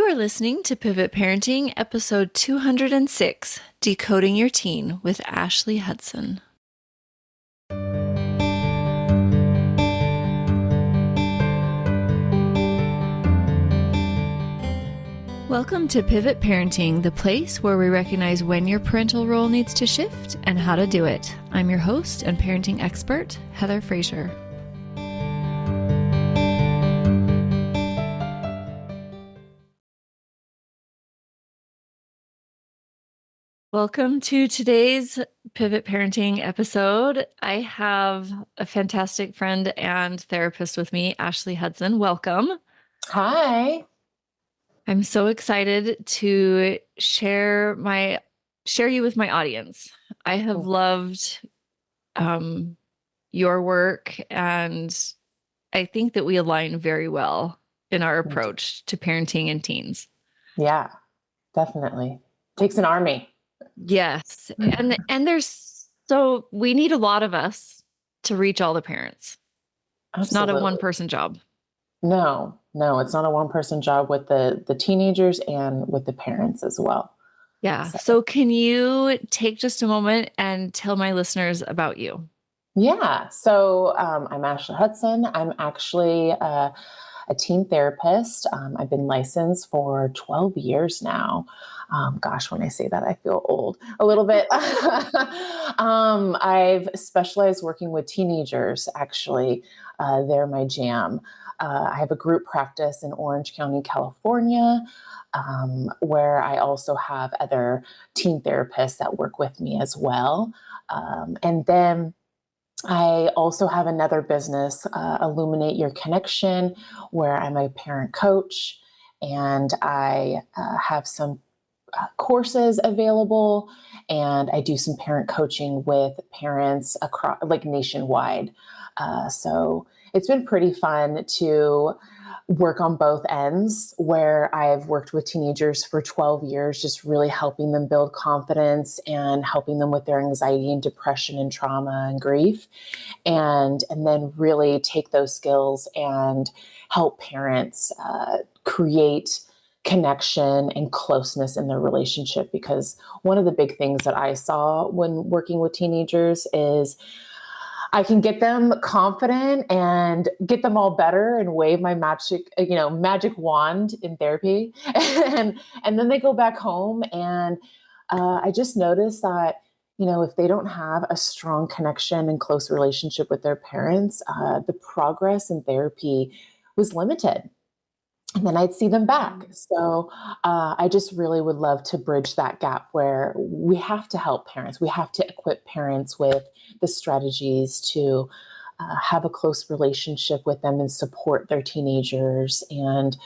You are listening to Pivot Parenting, episode 206, Decoding Your Teen with Ashley Hudson. Welcome to Pivot Parenting, the place where we recognize when your parental role needs to shift and how to do it. I'm your host and parenting expert, Heather Frazier. Welcome to today's Pivot Parenting episode. I have a fantastic friend and therapist with me, Ashley Hudson. Welcome. Hi. I'm so excited to share you with my audience. I have loved your work, and I think that we align very well in our approach to parenting and teens. Yeah, definitely. Takes an army. Yes. And we need a lot of us to reach all the parents. Absolutely. It's not a one-person job. No, it's not a one-person job with the teenagers and with the parents as well. Yeah. So can you take just a moment and tell my listeners about you? Yeah. So I'm Ashley Hudson. I'm actually a teen therapist. I've been licensed for 12 years now. Gosh, when I say that, I feel old a little bit. I've specialized working with teenagers, actually. They're my jam. I have a group practice in Orange County, California, where I also have other teen therapists that work with me as well. And then I also have another business, Illuminate Your Connection, where I'm a parent coach, and I have some courses available, and I do some parent coaching with parents across, like nationwide. So it's been pretty fun to work on both ends, where I've worked with teenagers for 12 years, just really helping them build confidence and helping them with their anxiety and depression and trauma and grief. And then really take those skills and help parents create connection and closeness in their relationship. Because one of the big things that I saw when working with teenagers is I can get them confident and get them all better and wave my magic wand in therapy. and then they go back home, and I just noticed that, if they don't have a strong connection and close relationship with their parents, the progress in therapy was limited. And then I'd see them back. So I just really would love to bridge that gap, where we have to help parents. We have to equip parents with the strategies to have a close relationship with them and support their teenagers. And,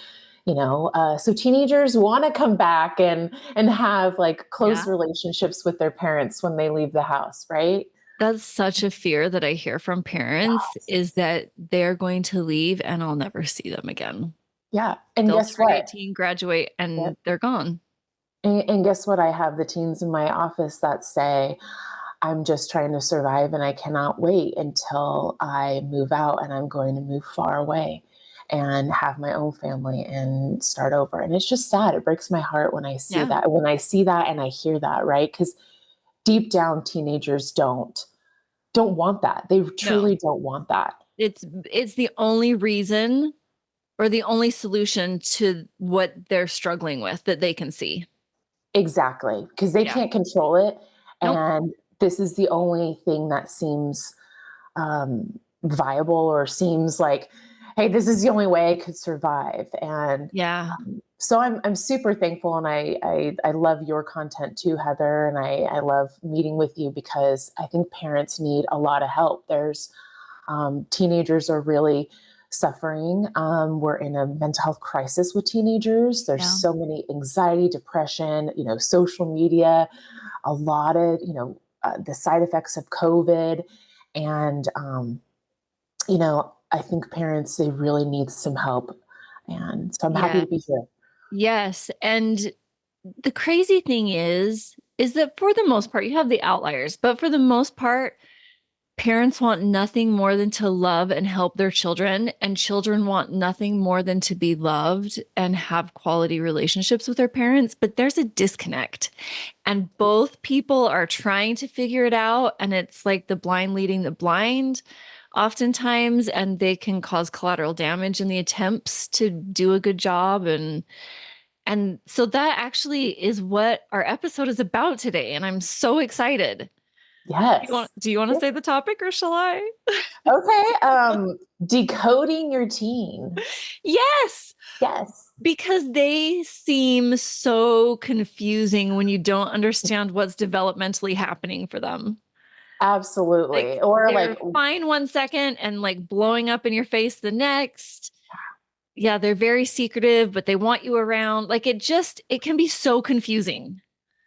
so teenagers want to come back and have like close relationships with their parents when they leave the house, right? That's such a fear that I hear from parents, is that they're going to leave and I'll never see them again. Yeah. And they'll guess turn what? 18, graduate, and they're gone. And guess what? I have the teens in my office that say, I'm just trying to survive and I cannot wait until I move out, and I'm going to move far away and have my own family and start over. And it's just sad. It breaks my heart when I see that, when I see that and I hear that, right? Because deep down, teenagers don't want that. They truly don't want that. It's the only reason or the only solution to what they're struggling with that they can see. Exactly. Because they can't control it. Nope. And this is the only thing that seems viable, or seems like, hey, this is the only way I could survive. And so I'm super thankful. And I love your content too, Heather. And I love meeting with you, because I think parents need a lot of help. There's teenagers are really suffering. We're in a mental health crisis with teenagers. There's so many anxiety, depression, social media, a lot of, the side effects of COVID. And, I think parents, they really need some help. And so I'm happy to be here. Yes. And the crazy thing is that for the most part, you have the outliers, but for the most part, parents want nothing more than to love and help their children, and children want nothing more than to be loved and have quality relationships with their parents. But there's a disconnect, and both people are trying to figure it out. And it's like the blind leading the blind oftentimes, and they can cause collateral damage in the attempts to do a good job. And so that actually is what our episode is about today. And I'm so excited. Yes. Do you want to say the topic or shall I? Okay. Decoding your teen. Yes, Yes. because they seem so confusing when you don't understand what's developmentally happening for them. Like Absolutely. Or they're like, fine one second and like blowing up in your face the next. Yeah, they're very secretive, but they want you around. Like it can be so confusing.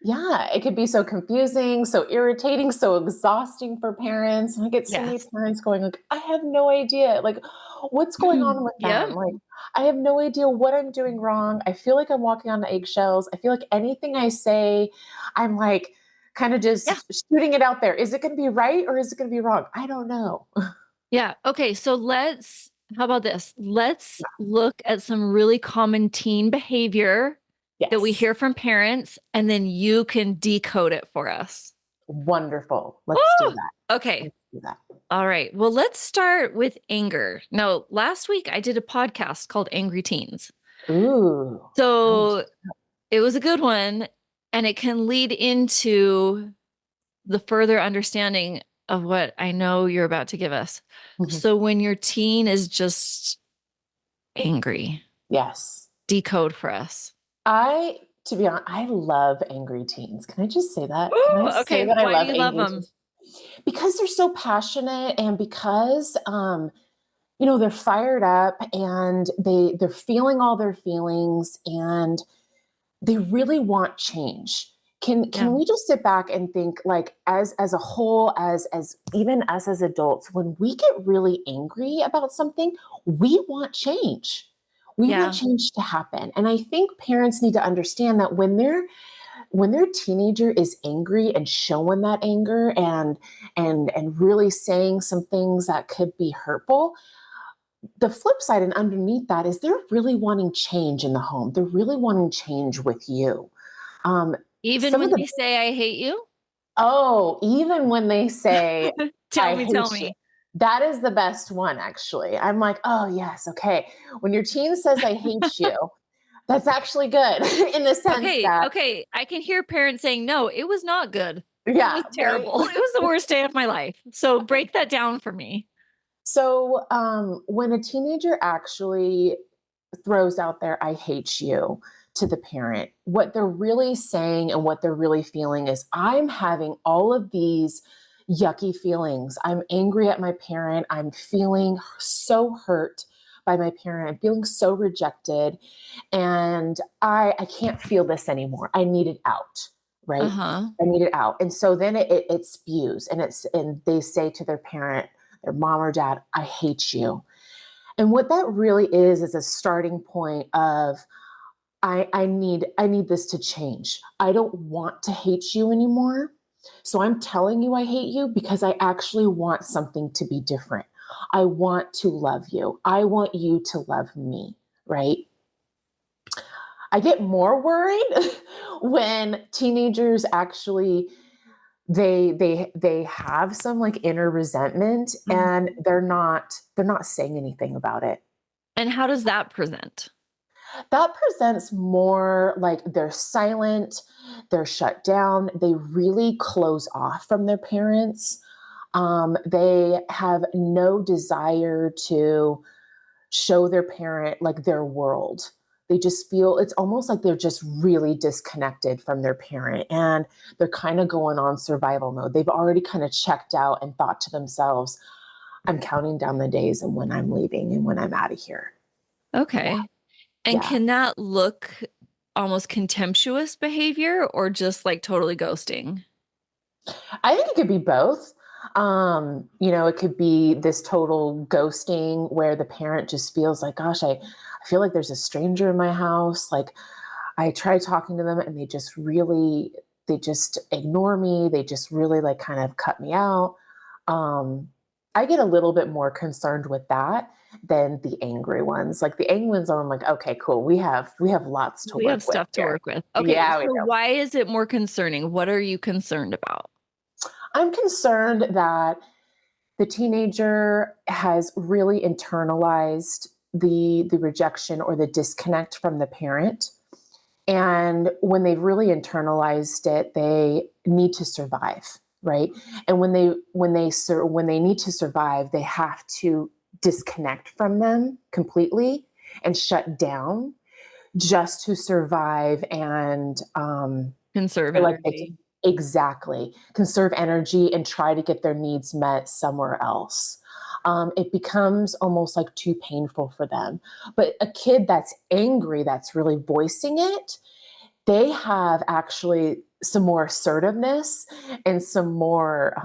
yeah, it could be so confusing, so irritating, so exhausting for parents. And I get so many Yes. parents going like, I have no idea, like, what's going on with them? Yep. Like, I have no idea what I'm doing wrong. I feel like I'm walking on eggshells. I feel like anything I say, I'm like kind of Yeah. just shooting it out there. Is it going to be right or is it going to be wrong? I don't know. Yeah. Okay. So how about this? Let's look at some really common teen behavior that we Yes. hear from parents, and then you can decode it for us. Wonderful. Let's do Oh, that. okay. Let's do that. All right. Well, let's start with anger. Now, last week I did a podcast called Angry Teens. Ooh. So it was a good one, and it can lead into the further understanding of what I know you're about to give us. Mhm. So when your teen is just angry, Yes. decode for us. To be honest, I love angry teens. Can I just say that? Can I Ooh, say okay. that I Why do love you love angry them? teens? Because they're so passionate and because they're fired up and they're feeling all their feelings and they really want change. Yeah. Can we just sit back and think like as a whole, as even us as adults, when we get really angry about something, we want change. We want Yeah. change to happen. And I think parents need to understand that when their teenager is angry and showing that anger and really saying some things that could be hurtful, the flip side and underneath that is they're really wanting change in the home. They're really wanting change with you. Um, Even some of when the they say, I hate you? even when they say, Tell I me, tell hate you, me. that is the best one, actually. I'm like, oh, yes, okay. When your teen says, I hate you, that's actually good in the sense Okay, that, okay. I can hear parents saying, no, it was not good. It yeah, was right. terrible. It was the worst day of my life. So break that down for me. So when a teenager actually throws out there, I hate you to the parent, what they're really saying and what they're really feeling is, I'm having all of these yucky feelings. I'm angry at my parent. I'm feeling so hurt by my parent. I'm feeling so rejected. And I can't feel this anymore. I need it out. Right. Uh-huh. I need it out. And so then it spews and they say to their parent, their mom or dad, I hate you. And what that really is a starting point of I need this to change. I don't want to hate you anymore. So I'm telling you I hate you because I actually want something to be different. I want to love you. I want you to love me, right? I get more worried when teenagers actually they have some like inner resentment and Mhm. they're not saying anything about it. And how does that present? That presents more like they're silent, they're shut down, they really close off from their parents. They have no desire to show their parent like their world. They just feel it's almost like they're just really disconnected from their parent and they're kind of going on survival mode. They've already kind of checked out and thought to themselves, I'm counting down the days and when I'm leaving and when I'm out of here. Yeah. Okay. And Yeah. can that look almost contemptuous behavior or just like totally ghosting? I think it could be both. It could be this total ghosting where the parent just feels like, gosh, I feel like there's a stranger in my house. Like I try talking to them and they just ignore me. They just really like kind of cut me out. I get a little bit more concerned with that than the angry ones. Like the angry ones, I'm like, okay, cool. We have lots to We have work with stuff to here. work with. Okay, Yeah, we so do. why is it more concerning? What are you concerned about? I'm concerned that the teenager has really internalized the rejection or the disconnect from the parent. And when they've really internalized it, they need to survive, right? And when they need to survive, they have to disconnect from them completely and shut down just to survive and Conserve feel like they can energy. exactly conserve energy and try to get their needs met somewhere else. It becomes almost like too painful for them. But a kid that's angry, that's really voicing it, they have actually some more assertiveness and some more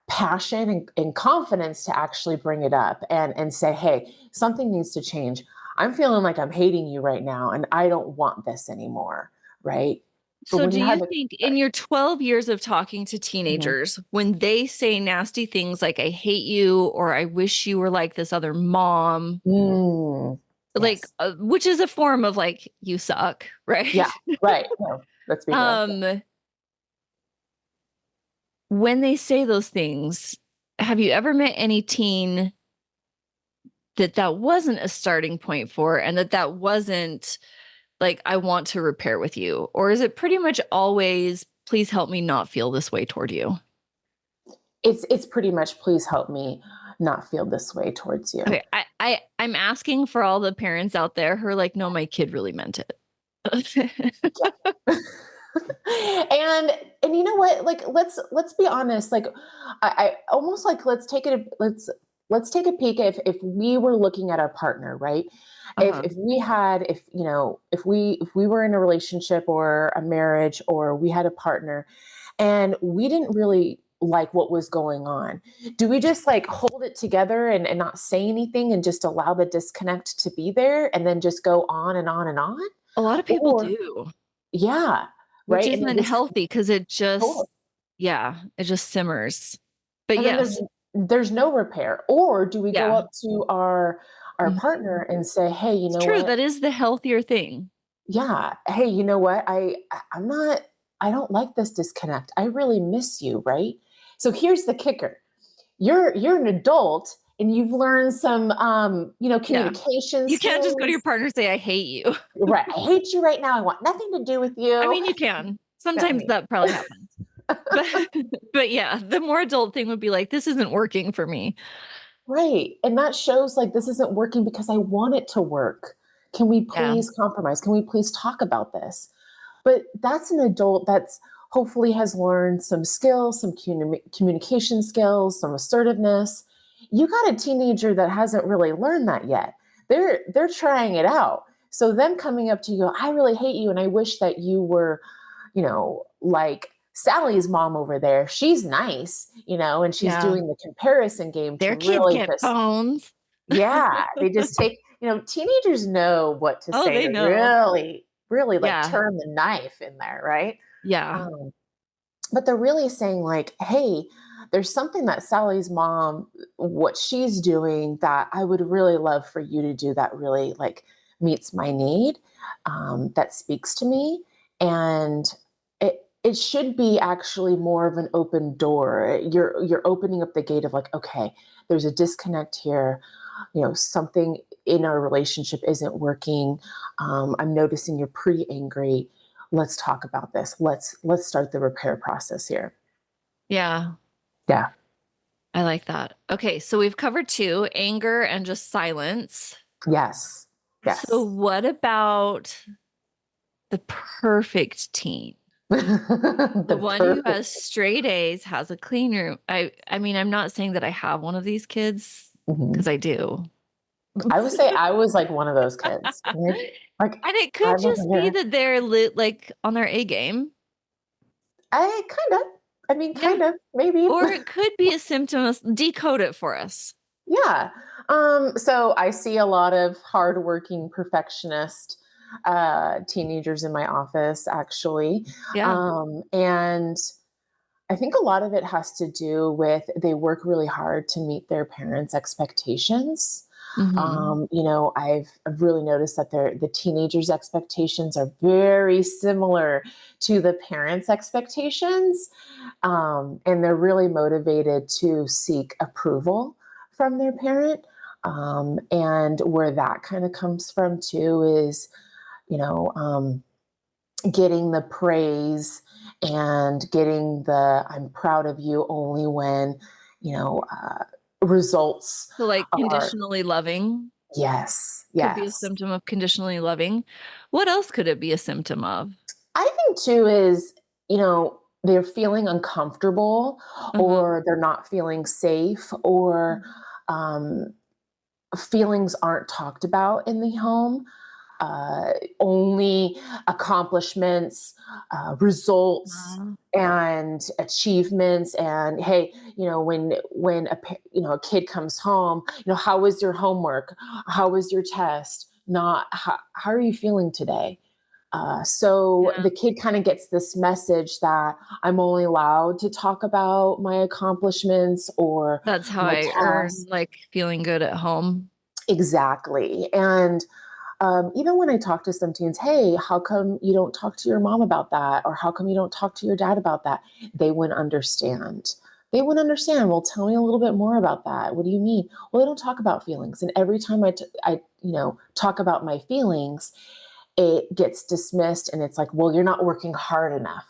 passion and confidence to actually bring it up and say, hey, something needs to change. I'm feeling like I'm hating you right now and I don't want this anymore. Right. But So, when do you you have a think in your 12 years of talking to Mhm. teenagers, when they say nasty things like, I hate you, or I wish you were like this other mom, like, Yes. which is a form of like, you suck, Yeah. right? Right. No, let's be real. um, when they say those things, have you ever met any teen that wasn't a starting point for, and that wasn't like, I want to repair with you? Or is it pretty much always, please help me not feel this way toward you? It's pretty much please help me not feel this way towards you. Okay, I'm asking for all the parents out there who are like, no, my kid really meant it. And you know what, like let's be honest, like I almost like let's take a peek if we were looking at our partner, right? Uh-huh. If we were in a relationship or a marriage or we had a partner and we didn't really like what was going on, do we just like hold it together and not say anything and just allow the disconnect to be there and then just go on and on and on? A lot of people Or do, yeah, which right, and then isn't just healthy because it just, totally. yeah, it just simmers. But And then there's yes, there's no repair. Or do we go yeah, up to our partner mhm. and say, "Hey, you It's know true. what? That is the healthier thing. Yeah, hey, you know what? I'm not I don't like this disconnect. I really miss you, right?" So here's the kicker. You're an adult and you've learned some Yeah. communication You can't just go to your skills. partner and say, I hate you. Right. I hate you right now. I want nothing to do with I you. mean, you can. I Sometimes mean, that probably happens. But but yeah, the more adult thing would be like, this isn't working for me. right. And that shows like this isn't working because I want it to work. Can we Yeah. please compromise? Can we please talk about this? But that's an adult that's hopefully has learned some skills, some communication skills, some assertiveness. You got a teenager that hasn't really learned that yet. They're trying it out. So them coming up to you, I really hate you and I wish that you were, like Sally's mom over there. She's nice, and she's Yeah. doing the comparison game to Their kids really get just phones. yeah, they just take, teenagers know what to Oh, say they to know. really, really like Yeah. turn the knife in there, right? Yeah. Um, but they're really saying, like, hey, there's something that Sally's mom, what she's doing that I would really love for you to do that really like meets my need, that speaks to me. And it should be actually more of an open door. You're opening up the gate of like, okay, there's a disconnect here, something in our relationship isn't working. I'm noticing you're pretty angry. Let's talk about this. Let's start the repair process here. Yeah. Yeah. I like that. Okay, so we've covered two, anger and just silence. Yes. So Yes. what about the perfect teen? The The one who perfect. has straight A's, has a clean room. I mean, I'm not saying that I have one of these kids Mhm. because I do. I would say I was like one of those kids. Like And it could I'm over just be here. that they're lit like on their A game. I kind of. I mean, Yeah. kind of maybe. Or it could be a symptom of decode it for us. Yeah. So I see a lot of hardworking perfectionist teenagers in my office, actually. Yeah. And I think a lot of it has to do with they work really hard to meet their parents' expectations. Hmm. I've really noticed that the teenagers' expectations are very similar to the parents' expectations, and they're really motivated to seek approval from their parent. And where that kind of comes from too is, you know, getting the praise and getting the "I'm proud of you" only when, you know, uh, results So like are conditionally loving yes, could be a yes. symptom of conditionally loving. What else could it be a symptom of? I think too is, they're feeling uncomfortable Uh-huh. or they're not feeling safe or um, feelings aren't talked about in the home. Only accomplishments, results, Uh, and achievements. And hey, when a kid comes home, how was your homework? How was your test? Not how are you feeling today? So yeah. the kid kind of gets this message that I'm only allowed to talk about my accomplishments or That's how my I earn tasks. like feeling good at home. Exactly. And even when I talk to some teens, hey, how come you don't talk to your mom about that? Or how come you don't talk to your dad about that? They wouldn't understand. They wouldn't understand. Well, tell me a little bit more about that. What do you mean? Well, they don't talk about feelings. And every time I talk about my feelings, it gets dismissed and it's like, well, you're not working hard enough.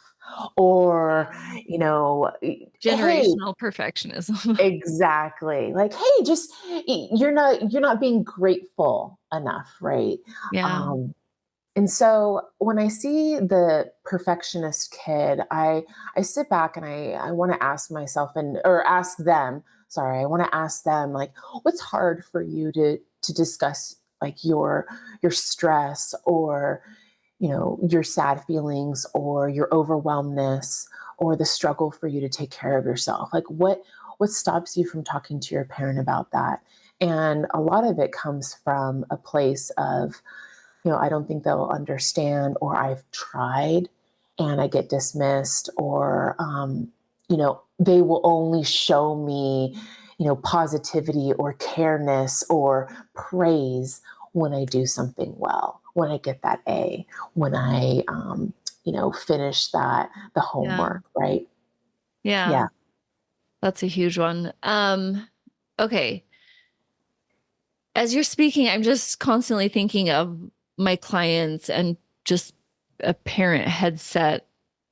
Or, Yeah. you know, hey, Generational perfectionism. exactly. Like, hey, just you're not being grateful enough, right? Yeah. Um, and so when I see the perfectionist kid, I sit back and I want to ask myself and or ask them, sorry, I want to ask them like, what's hard for you to discuss like your stress or your sad feelings or your overwhelmness or the struggle for you to take care of yourself, like what stops you from talking to your parent about that. And a lot of it comes from a place of, I don't think they'll understand, or I've tried and I get dismissed, or they will only show me positivity or careness or praise when I do something well, when I get that A, when I finish the Yeah. homework, right? Yeah. Yeah, That's a huge one. Okay. As you're speaking, I'm just constantly thinking of my clients and just a parent headset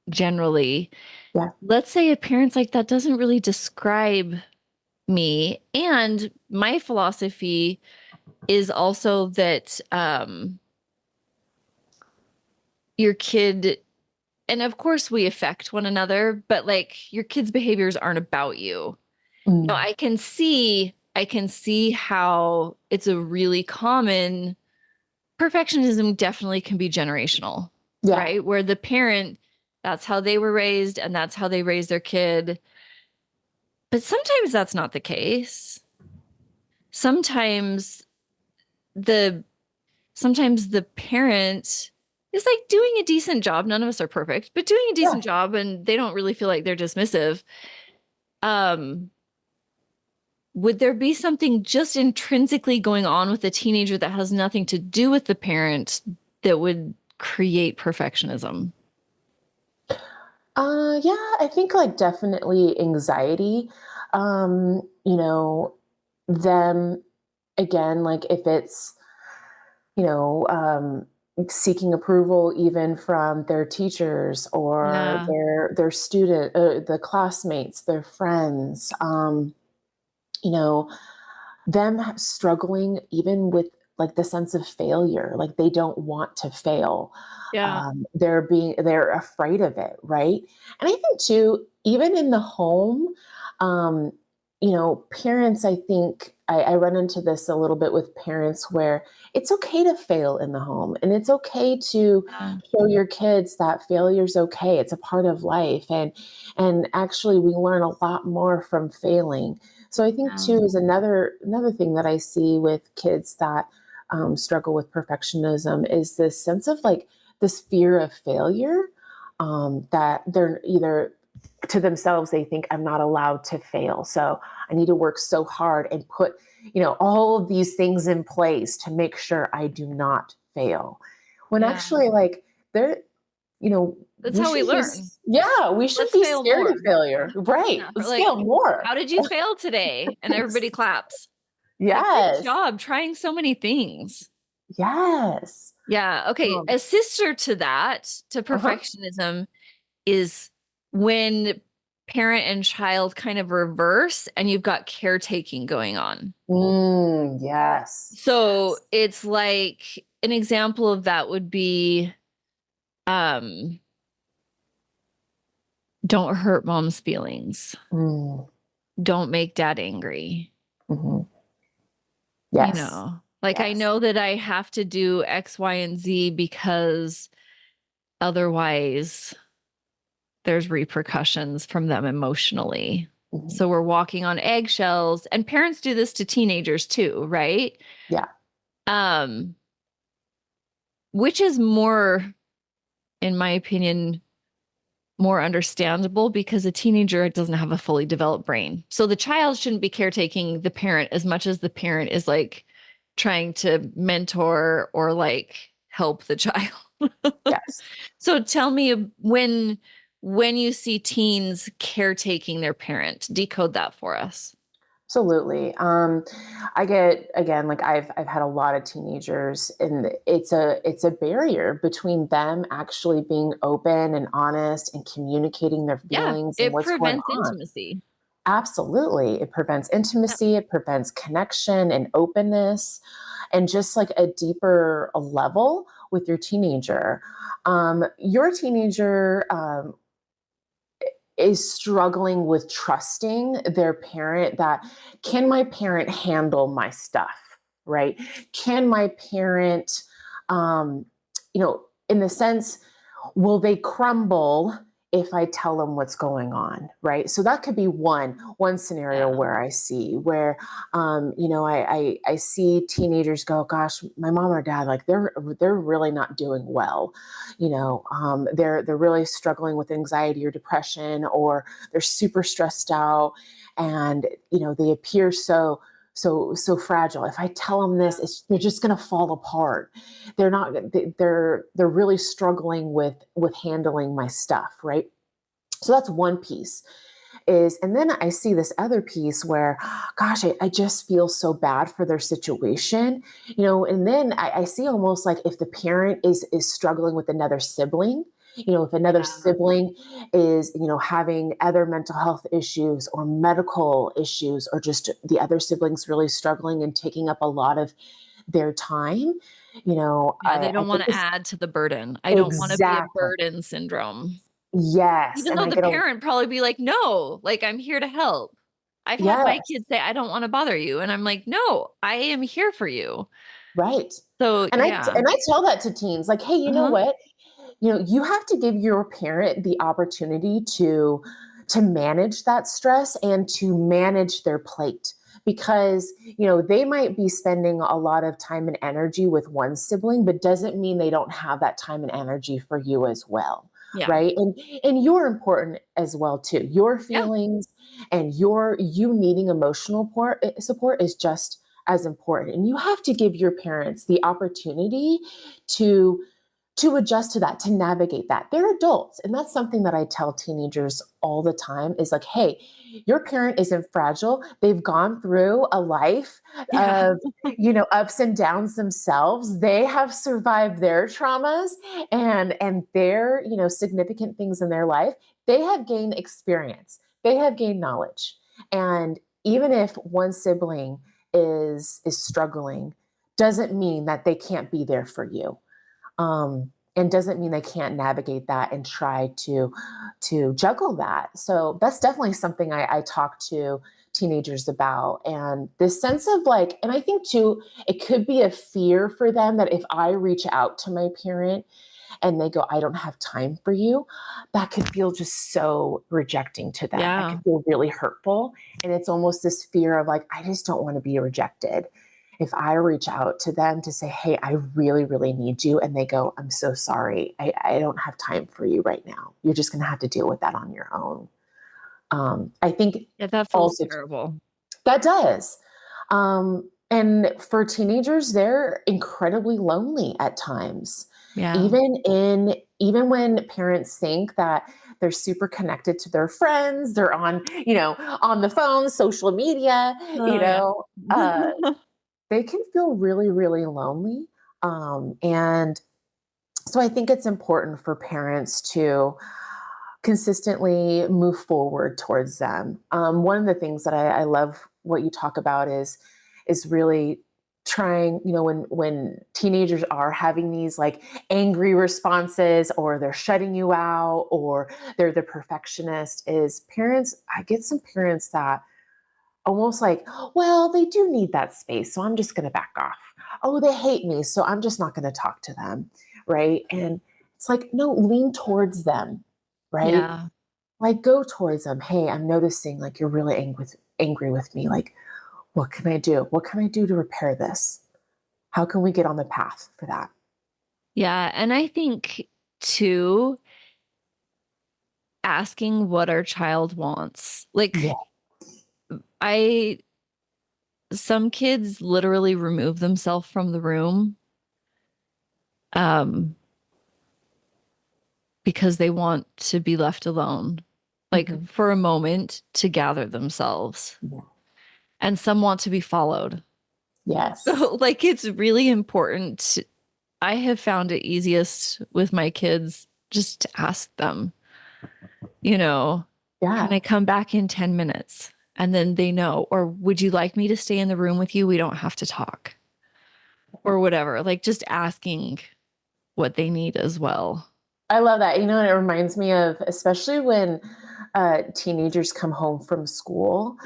generally. yeah. Let's say a parent's like that doesn't really describe me. And my philosophy is also that your kid, and of course we affect one another, but like your kid's behaviors aren't about you. No, Mm, I can see how it's a really common perfectionism definitely can be generational, yeah. right? Where the parent, that's how they were raised and that's how they raise their kid. But sometimes that's not the case. Sometimes the sometimes the parent is like doing a decent job. None of us are perfect, but doing a Yeah. decent job and they don't really feel like they're dismissive. Um, would there be something just intrinsically going on with a teenager that has nothing to do with the parent that would create perfectionism? Yeah, I think like definitely anxiety. Them again, like if it's, you know, um, seeking approval even from their teachers or Yeah. their student, the classmates, their friends. You know, them struggling even with like the sense of failure, like they don't want to fail. Yeah. They're afraid of it, right? And I think too, even in the home, um, parents, I think I run into this a little bit with parents where it's okay to fail in the home and it's okay to Yeah. show your kids that failure is okay. It's a part of life. And actually we learn a lot more from failing. So I think Yeah. too is another thing that I see with kids that struggle with perfectionism is this sense of like this fear of failure, that they're either to themselves, they think I'm not allowed to fail. So I need to work so hard and put, all of these things in place to make sure I do not fail. When Yeah. actually, like, there, That's we how we should be, learn. yeah, we should Let's be fail scared more. of failure. Right. Yeah. Or Let's like, fail more. how did you fail today? And everybody claps. Like, good Yes. job trying so many things. Yes. Yeah. Okay. A sister to that, to Uh-huh. perfectionism, is when parent and child kind of reverse and you've got caretaking going on. Yes. So it's like an example of that would be um don't hurt mom's feelings. Mm, Don't make dad angry. mhm. You Yes. know, like I Yes. know that I have to do X, Y, and Z because otherwise there's repercussions from them emotionally. Mhm. So we're walking on eggshells, and parents do this to teenagers too, right? Yeah. Um, which is more, in my opinion, more understandable because a teenager doesn't have a fully developed brain. So the child shouldn't be caretaking the parent as much as the parent is like trying to mentor or like help the child. Yes. So tell me when you see teens caretaking their parent, decode that for us. Absolutely. I get, again, like I've had a lot of teenagers, and it's a barrier between them actually being open and honest and communicating their Yeah, feelings and it what's going prevents on. intimacy. Absolutely. It prevents Yeah. intimacy, it prevents connection and openness, and just like a deeper level with your teenager. Your teenager is struggling with trusting their parent, that can my parent handle my stuff, right? Can my parent, um, in the sense, will they crumble if I tell them what's going on, right? So that could be one scenario Yeah. where I see where, I see teenagers go, gosh, my mom or dad, like they're really not doing well, they're really struggling with anxiety or depression, or they're super stressed out, and they appear so fragile. If I tell them this, they're just going to fall apart. They're not. They're really struggling with handling my stuff, right? So that's one piece. And then I see this other piece where, gosh, I just feel so bad for their situation, and then I see almost like if the parent is struggling with another sibling, if another Yeah. sibling is, having other mental health issues or medical issues, or just the other siblings really struggling and taking up a lot of their time, Yeah, they I don't want get to this. add to the burden. I don't want to be a Exactly. burden syndrome. Yes. Even And though I the get a, parent probably be like, no, like I'm here to help. I've had my yes. kids say, I don't want to bother you. And I'm like, no, I am here for you. Right. So And I yeah. and I tell that to teens, like, hey, you know Uh-huh. what? You have to give your parent the opportunity to manage that stress and to manage their plate, because they might be spending a lot of time and energy with one sibling, but doesn't mean they don't have that time and energy for you as well, Yeah. right? And you're important as well too. Your Yeah. feelings and you needing emotional support is just as important, and you have to give your parents the opportunity to adjust to that, to navigate that. They're adults. And that's something that I tell teenagers all the time is like, hey, your parent isn't fragile. They've gone through a life Yeah. of, ups and downs themselves. They have survived their traumas and their, significant things in their life. They have gained experience. They have gained knowledge. And even if one sibling is struggling, doesn't mean that they can't be there for you, and doesn't mean they can't navigate that and try to juggle that. So that's definitely something I talk to teenagers about, and this sense of like, and I think too, it could be a fear for them that if I reach out to my parent and they go, I don't have time for you, that could feel just so rejecting to them. That Yeah. could feel really hurtful, and it's almost this fear of like, I just don't want to be rejected. if I reach out to them to say, hey, I really, really need you, and they go, I'm so sorry, I don't have time for you right now. You're just going to have to deal with that on your own. I think Yeah, that feels also terrible. that does. And for teenagers, they're incredibly lonely at times. Yeah. Even when parents think that they're super connected to their friends, they're on the phone, social media, Oh, yeah. they can feel really, really lonely. And so I think it's important for parents to consistently move forward towards them. One of the things that I love what you talk about is really trying, when teenagers are having these like angry responses, or they're shutting you out, or they're the perfectionist, is parents, I get some parents that almost like, well, they do need that space, so I'm just going to back off. Oh, they hate me, so I'm just not going to talk to them, right? And it's like, no, lean towards them, right? Yeah. Like, go towards them. Hey, I'm noticing like you're really angry with me. Like, what can I do? What can I do to repair this? How can we get on the path for that? Yeah, and I think too, asking what our child wants. Yeah. Like I some kids literally remove themselves from the room um because they want to be left alone, like Hmm. for a moment to gather themselves. Yeah. And some want to be followed. Yes. So like it's really important. I have found it easiest with my kids just to ask them, you know, can Yeah. I come back in 10 minutes? And then they know, or would you like me to stay in the room with you? We don't have to talk or whatever. Like just asking what they need as well. I love that. And it reminds me of, especially when teenagers come home from school.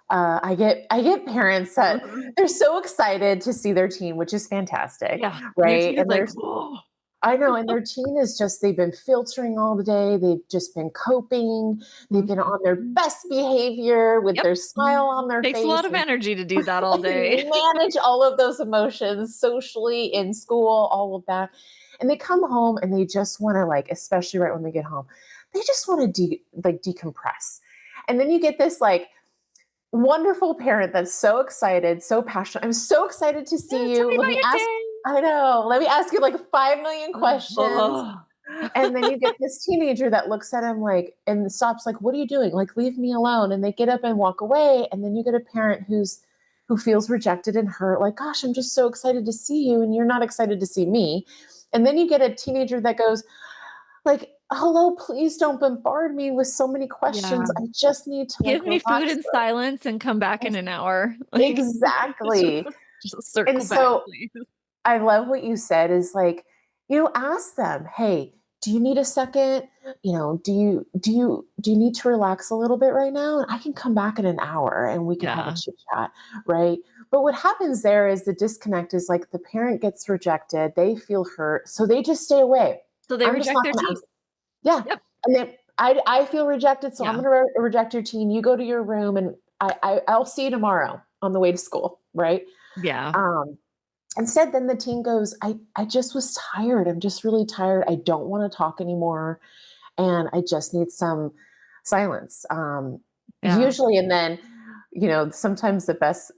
I get parents that Mhm. they're so excited to see their teen, which is fantastic, Yeah. And your right? teen is And like, there's oh, I know, and their teen is just, they've been filtering all the day. They've just been coping. They've been on their mhm. best behavior with Yep. their smile on their Takes a lot face, of and energy to do that all day. manage all of those emotions socially, in school, all of that. And they come home and they just want to, like, especially right when they get home, they just want to decompress. And then you get this like wonderful parent that's so excited, so passionate. I'm so excited to Yeah, see tell you. me about your I know, let me ask you like 5 million day. questions. Oh. And then you get this teenager that looks at him like, and stops, like, what are you doing? Like, leave me alone. And they get up and walk away. And then you get a parent who feels rejected and hurt, like, gosh, I'm just so excited to see you, and you're not excited to see me. And then you get a teenager that goes, like, hello, please don't bombard me with so many Yeah. questions. I just need to like Give me food relax. in silence and come back in an hour. Like, Exactly. just And circle back, so please. I love what you said, is like, ask them, hey, do you need a second? Do you need to relax a little bit right now? And I can come back in an hour and we can have a Yeah. chit chat, right? But what happens there is the disconnect is like the parent gets rejected, they feel hurt, so they just stay away. So they I'm just reject not their going to teen. ask. Yeah. Yep. And then I feel rejected, so I'm Yeah. going to reject your teen. You go to your room, and I'll see you tomorrow on the way to school, right? Yeah. Um, Instead, then the teen goes, I just was tired. I'm just really tired. I don't want to talk anymore. And I just need some silence. Yeah. Usually, and then, sometimes the best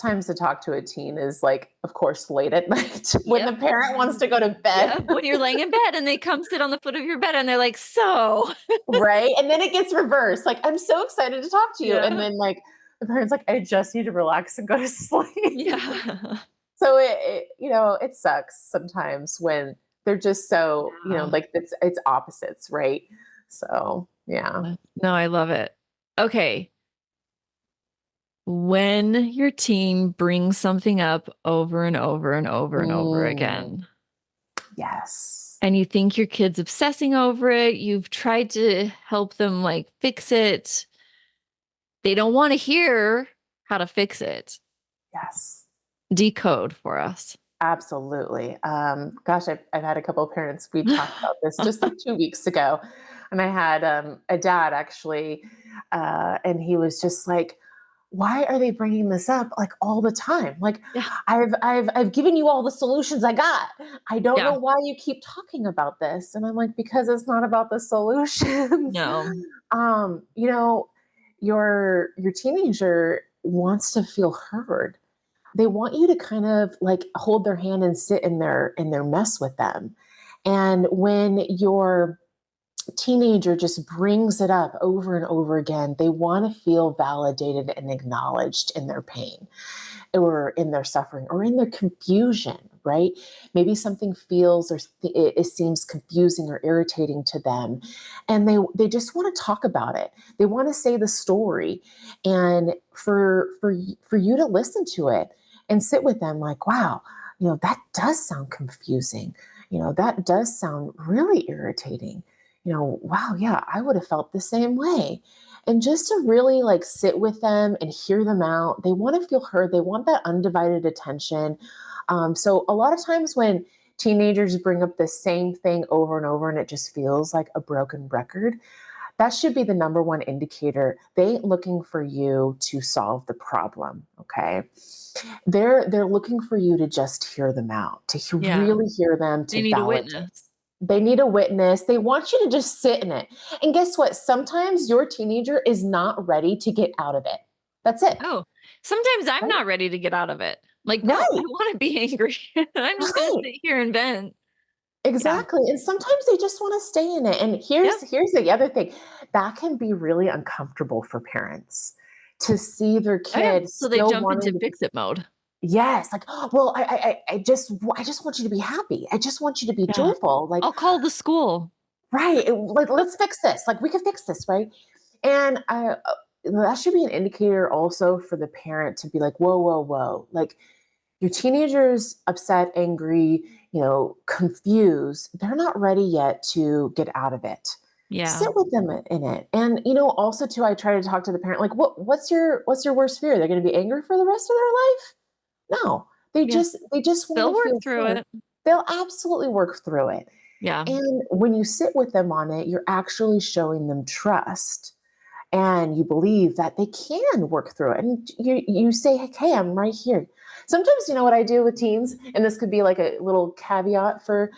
times to talk to a teen is like, of course, late at night when the Yep. parent wants to go to Yeah. bed. When you're laying in bed and they come sit on the foot of your bed and they're like, so, Right. And then it gets reversed. Like, I'm so excited to talk to you. And yeah. then, like, the parent's like, I just need to relax and go to sleep. Yeah. So it sucks sometimes when they're just so, Yeah. like, it's opposites, right? So, yeah. No, I love it. Okay. When your teen brings something up over and over and over and over Mm, again, yes. and you think your kid's obsessing over it, you've tried to help them like fix it. They don't want to hear how to fix it. Yes. Decode for us. Absolutely. Gosh, I've had a couple of parents. We talked about this just like 2 weeks ago, and I had a dad actually, and he was just like, why are they bringing this up like all the time? Like Yeah. I've given you all the solutions I got. I don't Yeah. know why you keep talking about this. And I'm like, because it's not about the solutions. No. You know, your teenager wants to feel heard. They want you to kind of like hold their hand and sit in their mess with them. And when your teenager just brings it up over and over again, they want to feel validated and acknowledged in their pain or in their suffering or in their confusion, right? Maybe something feels or it seems confusing or irritating to them, and they just want to talk about it. They want to say the story, and for you to listen to it and sit with them, like, wow, that does sound confusing. That does sound really irritating. Wow, yeah, I would have felt the same way. And just to really like sit with them and hear them out. They want to feel heard. They want that undivided attention. So a lot of times when teenagers bring up the same thing over and over and it just feels like a broken record, that should be the number one indicator. They ain't looking for you to solve the problem. Okay. They're looking for you to just hear them out, to Yeah. really hear them, They to need a validate. witness. They need a witness. They want you to just sit in it. And guess what? Sometimes your teenager is not ready to get out of it. That's it. Oh, sometimes I'm Right? not ready to get out of it. Like, no, I Right. want to be angry. I'm just going to Right. sit here and vent. Yeah. Exactly. And sometimes they just want to stay in it. And Yep. here's the other thing. That can be really uncomfortable for parents to see their Oh, yeah. kid So they still jump into wanting to be. fix it mode. Yes, like, "Oh, well, I just want you to be happy. I just want you to be Yeah. joyful." Like, I'll call the school. right, like, let's fix this. Like, we can fix this, right? And that should be an indicator also for the parent to be like, whoa, whoa, whoa. Like, your teenager's upset, angry, confused. They're not ready yet to get out of it. Yeah. Sit with them in it. And, also too, I try to talk to the parent, like, what's your worst fear? They're going to be angry for the rest of their life? No, Yeah. they just want They'll to work feel through heard. it. They'll absolutely work through it. Yeah. And when you sit with them on it, you're actually showing them trust and you believe that they can work through it. And you say, hey, I'm right here. Sometimes you know what I do with teens, and this could be like a little caveat for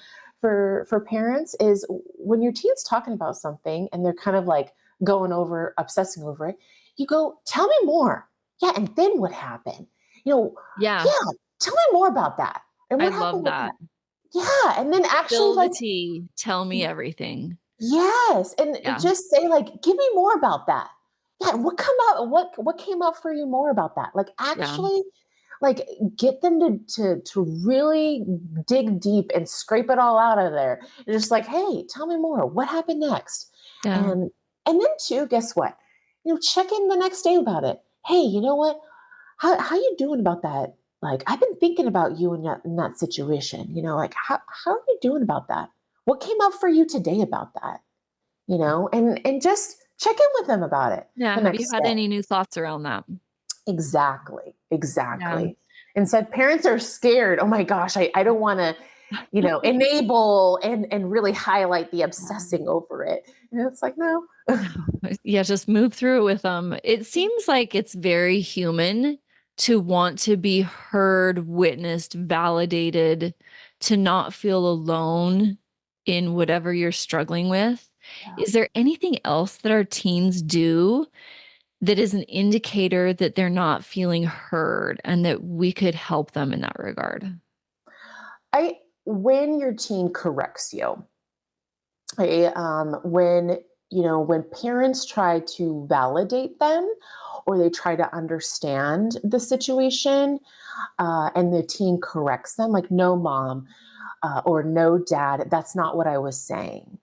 parents, is when your teen's talking about something and they're kind of like going over, obsessing over it, you go, tell me more. Yeah, and then what happened? You know, Yeah. yeah, tell me more about that. And I what love happened with that. that? Yeah, and then actually Spill the like tea. Tell me everything. yes, and Yeah. just say like, "Give me more about that." Yeah, what came up for you more about that? Like, Yeah. actually, like, get them to really dig deep and scrape it all out of there. And just like, "Hey, tell me more. What happened next?" Yeah. And then too, guess what? Check in the next day about it. "Hey, you know what? How you doing about that? Like, I've been thinking about you in that situation. Like, how are you doing about that? What came up for you today about that?" And just check in with them about it Yeah. the Have you next had day. any new thoughts around that? Exactly. Yeah. Exactly. And said parents are scared. Oh my gosh, I don't want to, enable and really highlight the Yeah. obsessing over it. And it's like, no. No. Yeah, just move through it with them. It seems like it's very human to want to be heard, witnessed, validated, to not feel alone in whatever you're struggling with. Yeah. Is there anything else that our teens do that is an indicator that they're not feeling heard and that we could help them in that regard? When your teen corrects you, when parents try to validate them or they try to understand the situation, and the teen corrects them, like, no, mom, or no, dad, that's not what I was saying.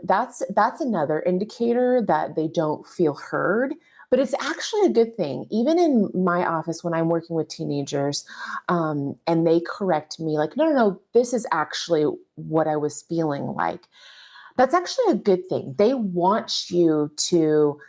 That's another indicator that they don't feel heard. But it's actually a good thing. Even in my office, when I'm working with teenagers, and they correct me, like, no, no, no, this is actually what I was feeling like. That's actually a good thing. They want you to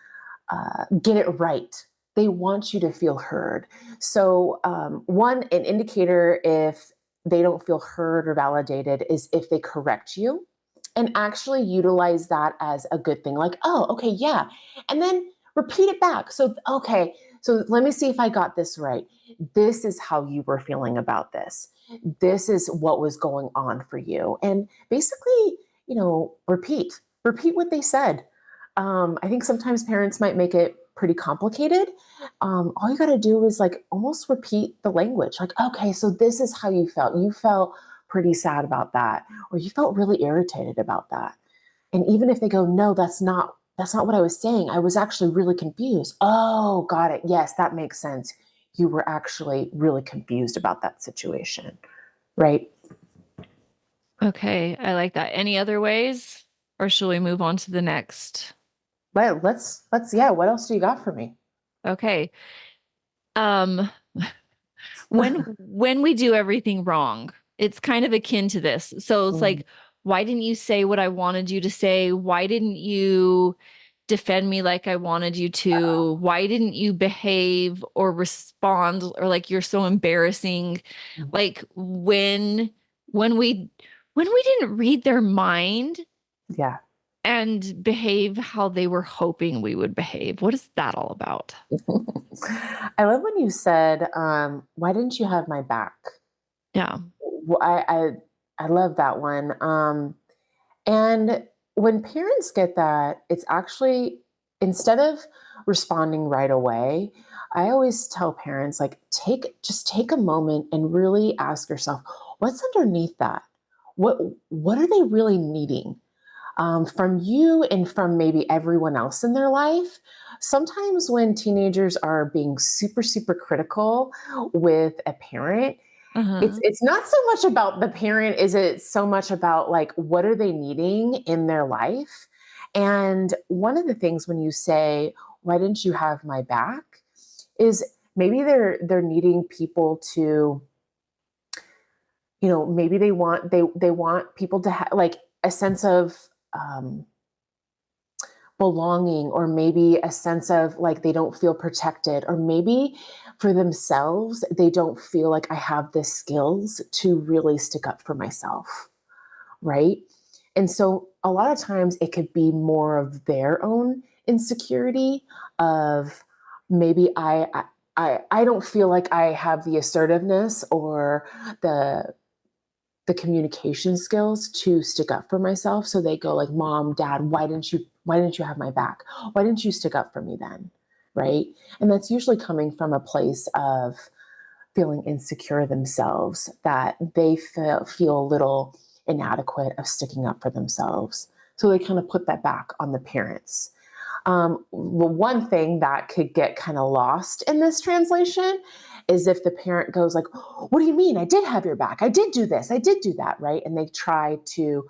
get it right. They want you to feel heard. So, an indicator if they don't feel heard or validated is if they correct you and actually utilize that as a good thing. Like, oh, okay, yeah. And then repeat it back. So, okay. So let me see if I got this right. This is how you were feeling about this. This is what was going on for you. And basically, repeat what they said. I think sometimes parents might make it pretty complicated. All you got to do is like almost repeat the language. Like, okay, so this is how you felt. You felt pretty sad about that, or you felt really irritated about that. And even if they go, no, that's not what I was saying. I was actually really confused. Oh, got it. Yes, that makes sense. You were actually really confused about that situation, right? Okay, I like that. Any other ways? Or shall we move on to the next? Yeah, what else do you got for me? Okay. Um, when we do everything wrong, it's kind of akin to this. So it's Mm, like, why didn't you say what I wanted you to say? Why didn't you defend me like I wanted you to? Why didn't you behave or respond or like you're so embarrassing? mm, Like when we when we didn't read their mind yeah. and behave how they were hoping we would behave. What is that all about? I love when you said, why didn't you have my back? Yeah. Well, I love that one. And when parents get that, it's actually, instead of responding right away, I always tell parents like just take a moment and really ask yourself, what's underneath that? What what are they really needing? From you and from maybe everyone else in their life. Sometimes when teenagers are being super, super critical with a parent, it's Uh-huh. it's not so much about the parent, is it so much about like what are they needing in their life? And one of the things when you say, "Why didn't you have my back?" is maybe they're needing people to, maybe they want people to have like a sense of um, belonging, or maybe a sense of like they don't feel protected, or maybe for themselves they don't feel like I have the skills to really stick up for myself, right? And so a lot of times it could be more of their own insecurity of maybe I don't feel like I have the assertiveness or the the communication skills to stick up for myself. So they go like, mom, dad, why didn't you have my back? Why didn't you stick up for me then? Right. And that's usually coming from a place of feeling insecure themselves, that they feel a little inadequate of sticking up for themselves. So they kind of put that back on the parents. The one thing that could get kind of lost in this translation is if the parent goes like, "What do you mean? I did have your back. I did do this. I did do that." Right? And they try to,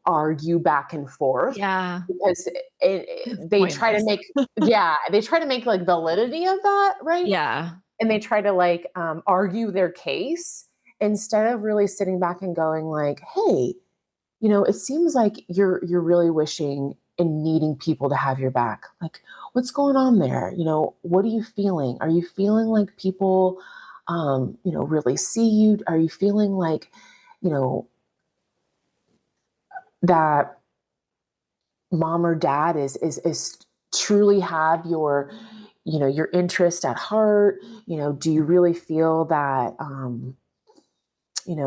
argue back and forth Yeah. because It's they try to pointless. make, yeah, they try to make like validity of that, right? Yeah. And they try to like argue their case instead of really sitting back and going like, "Hey, it seems like you're really wishing and needing people to have your back. Like, what's going on there? What are you feeling? Are you feeling like people, really see you? Are you feeling like, you know, that mom or dad is truly have your interest at heart? Do you really feel that?"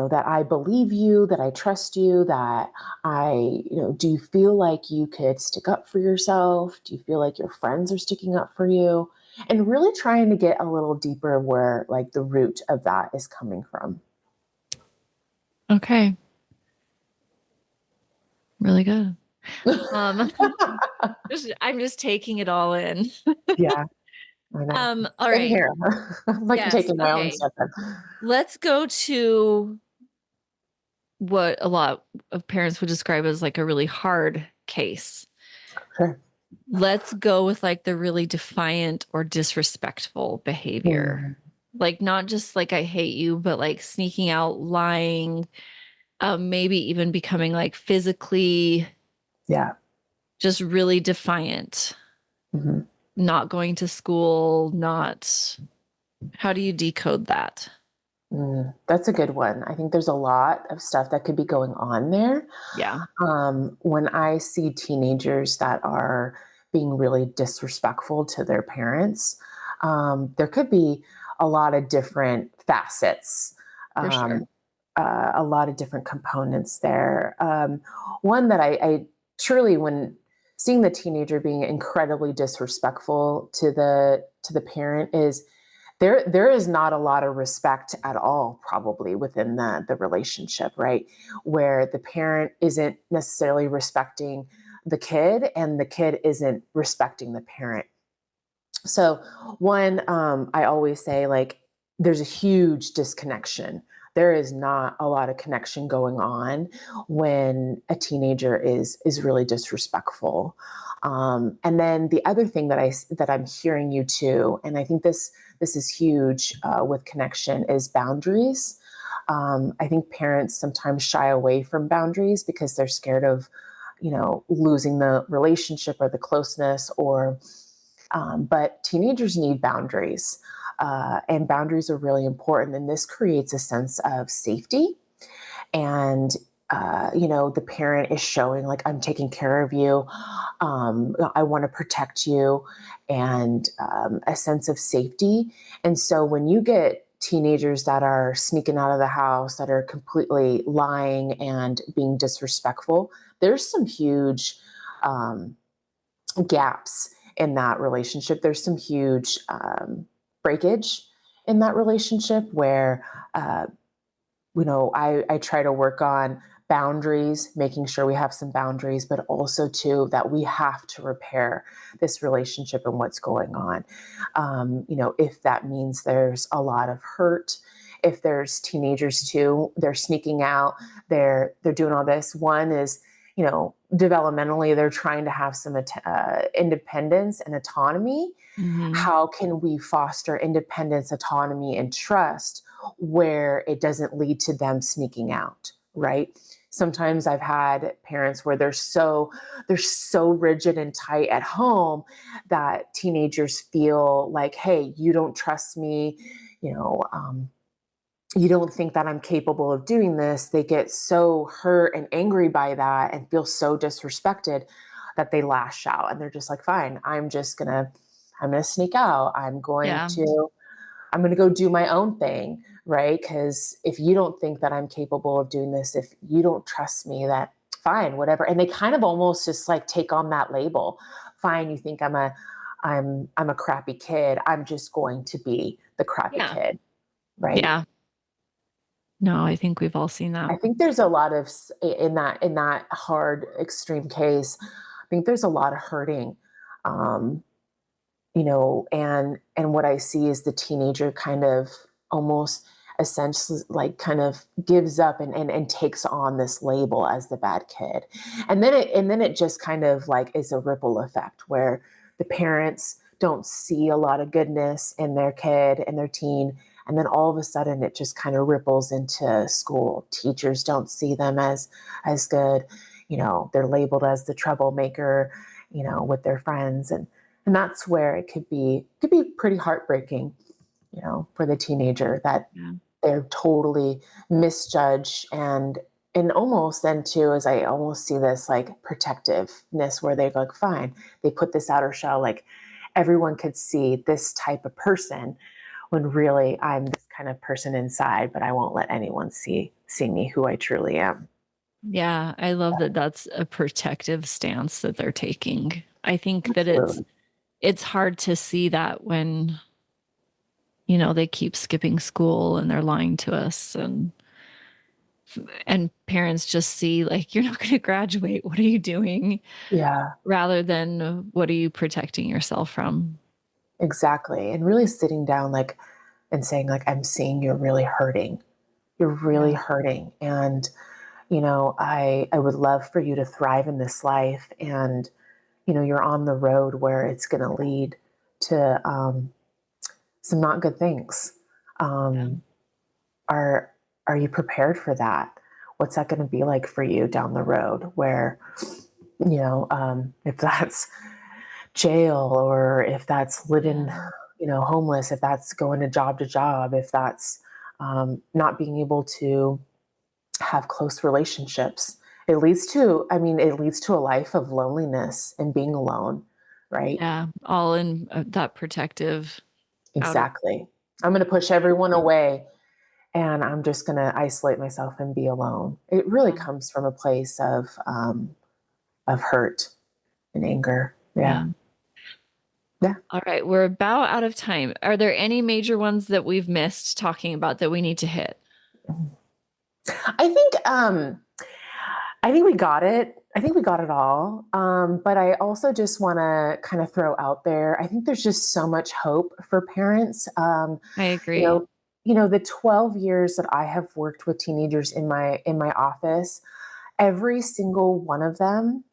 That I believe you, that I trust you, that do you feel like you could stick up for yourself? Do you feel like your friends are sticking up for you? And really trying to get a little deeper where like the root of that is coming from. Okay. Really good. Um, I'm just taking it all in. Yeah, I know. All Same right. here. I'm like Yes. taking my own Okay. stuff in. Let's go to what a lot of parents would describe as like a really hard case. Sure. Let's go with like the really defiant or disrespectful behavior. Mm, Like not just like I hate you, but like sneaking out, lying, maybe even becoming like physically yeah. just really defiant, Mhm. not going to school, not how do you decode that? That's a good one. I think there's a lot of stuff that could be going on there. Yeah. When I see teenagers that are being really disrespectful to their parents, There could be a lot of different facets, For sure. um, a lot of different components there. One that I truly, when seeing the teenager being incredibly disrespectful to the parent, is there is not a lot of respect at all probably within the relationship, right? Where the parent isn't necessarily respecting the kid and the kid isn't respecting the parent. So one, I always say, like, there's a huge disconnection. There is not a lot of connection going on when a teenager is really disrespectful. And then the other thing that I'm hearing you too, and I think this is huge with connection, is boundaries. I think parents sometimes shy away from boundaries because they're scared of, losing the relationship or the closeness, or but teenagers need boundaries, and boundaries are really important. And this creates a sense of safety. And, the parent is showing, like, I'm taking care of you. I want to protect you, and a sense of safety. And so when you get teenagers that are sneaking out of the house, that are completely lying and being disrespectful, there's some huge um, gaps in that relationship. There's some huge breakage in that relationship where, uh, I try to work on boundaries, making sure we have some boundaries, but also too that we have to repair this relationship and what's going on. If that means there's a lot of hurt, if there's teenagers too, they're sneaking out, they're doing all this. One is, developmentally, they're trying to have some independence and autonomy. Hmm. How can we foster independence, autonomy, and trust where it doesn't lead to them sneaking out, right? Sometimes I've had parents where they're so rigid and tight at home that teenagers feel like, hey, you don't trust me, you know, um, you don't think that I'm capable of doing this. They get so hurt and angry by that and feel so disrespected that they lash out, and they're just like, fine, I'm gonna sneak out. Yeah. I'm going to go do my own thing, right? Because if you don't think that I'm capable of doing this, if you don't trust me, that fine, whatever. And they kind of almost just like take on that label. Fine, you think I'm a crappy kid. I'm just going to be the crappy Yeah. kid, right? Yeah. No, I think we've all seen that. I think there's a lot of in that hard extreme case. I think there's a lot of hurting, um, and what I see is the teenager kind of almost essentially like kind of gives up and takes on this label as the bad kid. And then it just kind of like is a ripple effect where the parents don't see a lot of goodness in their kid and their teen, and then all of a sudden it just kind of ripples into school. Teachers don't see them as good. They're labeled as the troublemaker, with their friends, and that's where it could be pretty heartbreaking, for the teenager, that Yeah. they're totally misjudged, and almost then too, as I almost see this like protectiveness where they go like, fine, they put this outer shell, like everyone could see this type of person, when really I'm this kind of person inside, but I won't let anyone see me who I truly am. Yeah, I love that that's a protective stance that they're taking. I think that it's Absolutely. it's hard to see that when, they keep skipping school and they're lying to us, and parents just see like you're not going to graduate. What are you doing? Yeah, Rather than what are you protecting yourself from? exactly. And really sitting down, like, and saying like, I'm seeing you're really hurting. You're really Yeah. hurting. And I would love for you to thrive in this life. And, you're on the road where it's going to lead to some not good things. Yeah. Um, are, are you prepared for that? What's that going to be like for you down the road where, if that's jail, or if that's living, Yeah. homeless, if that's going to job, if that's not being able to have close relationships. It leads to a life of loneliness and being alone, right? Yeah. All in that protective. out of. Exactly. I'm going to push everyone away and I'm just going to isolate myself and be alone. It really Yeah. comes from a place of hurt and anger. Yeah. Yeah. Yeah. All right. We're about out of time. Are there any major ones that we've missed talking about that we need to hit? I think I think we got it. I think we got it all. But I also just want to kind of throw out there. I think there's just so much hope for parents. I You agree. know, the 12 years that I have worked with teenagers in my office, every single one of them,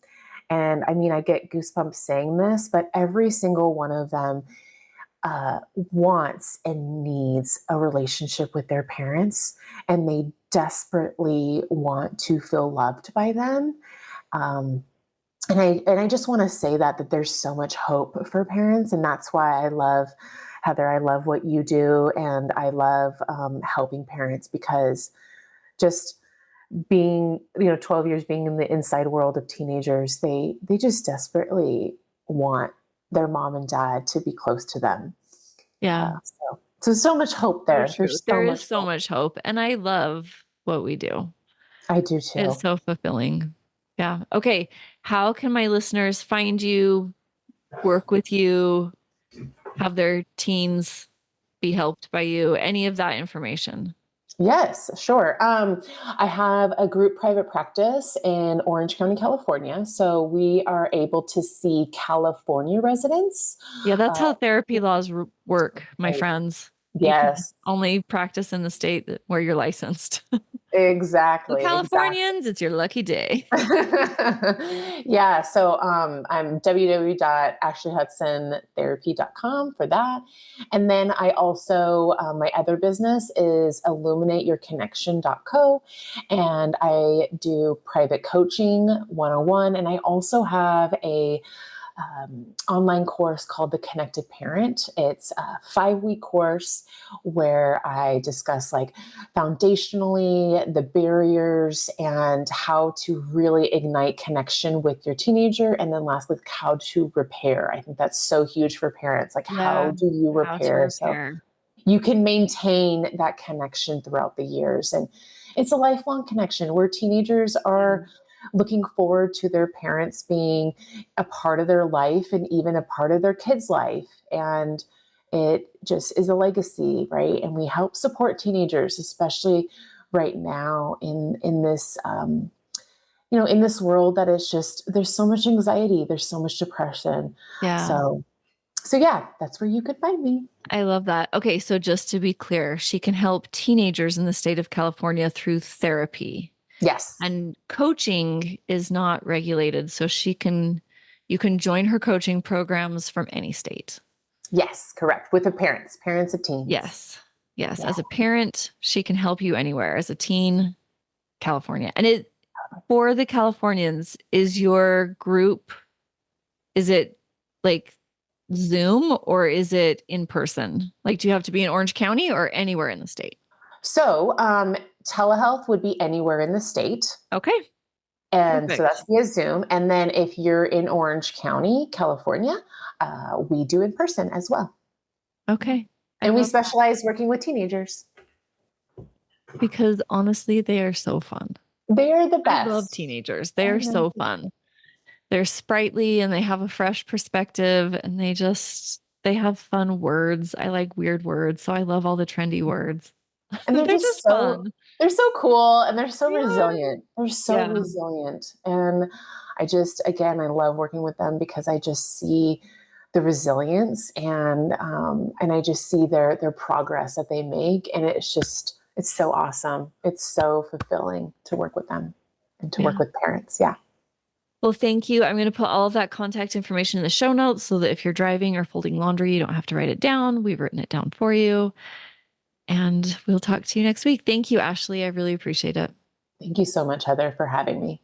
and I mean, I get goosebumps saying this, but every single one of them wants and needs a relationship with their parents, and they desperately want to feel loved by them. Um, and I just want to say that there's so much hope for parents, and that's why I love Heather. I love what you do, and I love helping parents because just being 12 years being in the inside world of teenagers, they just desperately want their mom and dad to be close to them. Yeah. So much hope So there. true. There's There so is much so hope. much hope. And I love what we do. I do It's too. so fulfilling. Yeah. Okay. How can my listeners find you, work with you, have their teens be helped by you? Any of that information? Yes, sure. I have a group private practice in Orange County, California. So we are able to see California residents. Yeah, that's Uh, how therapy laws work, my right. friends. You can Yes, only practice in the state where you're licensed. So exactly. Exactly. Californians, it's your lucky day. Yeah, so I'm www.ashleyhudsontherapy.com for that. And then I also, my other business is illuminateyourconnection.co. And I do private coaching 101. And I also have a online course called The Connected Parent. It's a 5-week course where I discuss like foundationally the barriers and how to really ignite connection with your teenager. And then lastly, how to repair. I think that's so huge for parents. Like, Yeah. how do you How to repair? So repair. you can maintain that connection throughout the years. And it's a lifelong connection where teenagers are looking forward to their parents being a part of their life and even a part of their kids' life. And it just is a legacy, right? And we help support teenagers, especially right now in this in this world that is just there's so much anxiety, there's so much depression. Yeah. So yeah, that's where you could find me. I love that. Okay, so just to be clear, she can help teenagers in the state of California through therapy. Yes. And coaching is not regulated, so you can join her coaching programs from any state. Yes, correct. With the parents of teens. Yes. Yes, Yeah. as a parent, she can help you anywhere. As a teen, California. And it for the Californians, is your group, is it like Zoom or is it in person? Like, do you have to be in Orange County or anywhere in the state? So telehealth would be anywhere in the state. Okay, And so perfect. that's via Zoom. And then if you're in Orange County, California, we do in person as well. Okay. I And we love that specialize working with teenagers. because honestly, they are so fun. They're the I love best. teenagers. They I are know. so fun. They're sprightly and they have a fresh perspective and they have fun words. I like weird words, so I love all the trendy words. And They're just fun. they're so cool and they're so They are. resilient. They're so Yeah. resilient. And I just, again, I love working with them because I just see the resilience and I just see their progress that they make. And it's so awesome. It's so fulfilling to work with them and to work Yeah. with parents. Yeah. Well, thank you. I'm going to put all of that contact information in the show notes so that if you're driving or folding laundry, you don't have to write it down. We've written it down for you. And we'll talk to you next week. Thank you, Ashley. I really appreciate it. Thank you so much, Heather, for having me.